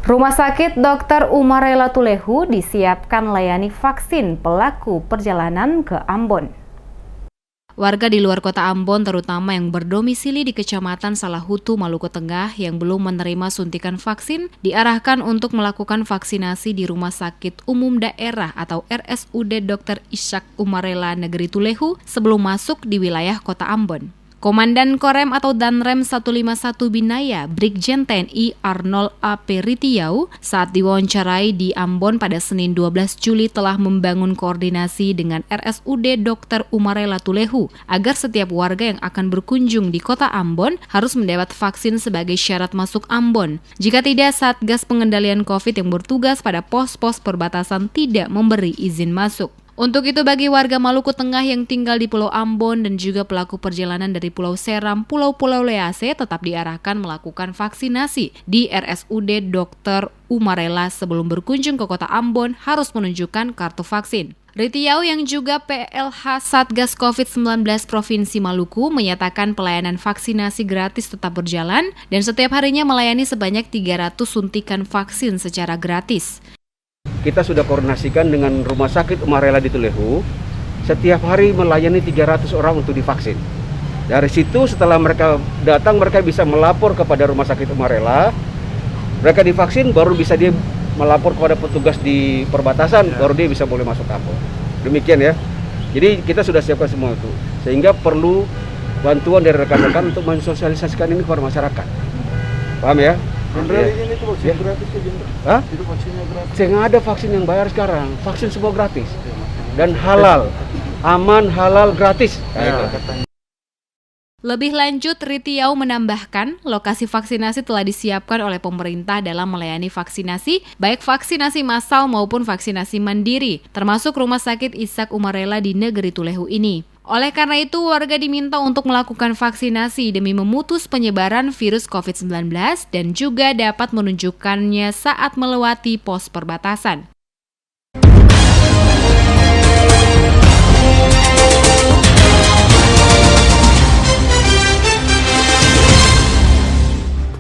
Rumah Sakit Dr. Umarela Tulehu disiapkan layani vaksin pelaku perjalanan ke Ambon. Warga di luar kota Ambon, terutama yang berdomisili di Kecamatan Salahutu, Maluku Tengah yang belum menerima suntikan vaksin, diarahkan untuk melakukan vaksinasi di Rumah Sakit Umum Daerah atau RSUD Dr. Ishak Umarela Negeri Tulehu sebelum masuk di wilayah kota Ambon. Komandan Korem atau Danrem 151 Binaya, Brigjen TNI Arnold A.P. Ritiau, saat diwawancarai di Ambon pada Senin 12 Juli telah membangun koordinasi dengan RSUD Dr. Umarela Tulehu agar setiap warga yang akan berkunjung di kota Ambon harus mendapat vaksin sebagai syarat masuk Ambon. Jika tidak, Satgas Pengendalian COVID yang bertugas pada pos-pos perbatasan tidak memberi izin masuk. Untuk itu, bagi warga Maluku Tengah yang tinggal di Pulau Ambon dan juga pelaku perjalanan dari Pulau Seram, Pulau-Pulau Lease tetap diarahkan melakukan vaksinasi di RSUD Dr. Umarela sebelum berkunjung ke kota Ambon harus menunjukkan kartu vaksin. Ritiau yang juga PLH Satgas COVID-19 Provinsi Maluku menyatakan pelayanan vaksinasi gratis tetap berjalan dan setiap harinya melayani sebanyak 300 suntikan vaksin secara gratis. Kita sudah koordinasikan dengan Rumah Sakit Umarela di Tulehu, setiap hari melayani 300 orang untuk divaksin. Dari situ setelah mereka datang, mereka bisa melapor kepada Rumah Sakit Umarela, mereka divaksin, baru bisa dia melapor kepada petugas di perbatasan, baru dia bisa boleh masuk kampung. Demikian ya. Jadi kita sudah siapkan semua itu, sehingga perlu bantuan dari rekan-rekan untuk mensosialisasikan ini kepada masyarakat. Paham ya? Jenderal ini itu vaksin gratis ya, Jenderal? Hah? Itu vaksinnya gratis? Saya ada vaksin yang bayar sekarang, vaksin semua gratis. Dan halal, aman, halal, gratis. Lebih lanjut, Ritiau menambahkan, lokasi vaksinasi telah disiapkan oleh pemerintah dalam melayani vaksinasi, baik vaksinasi massal maupun vaksinasi mandiri, termasuk Rumah Sakit Ishak Umarela di Negeri Tulehu ini. Oleh karena itu, warga diminta untuk melakukan vaksinasi demi memutus penyebaran virus COVID-19 dan juga dapat menunjukkannya saat melewati pos perbatasan.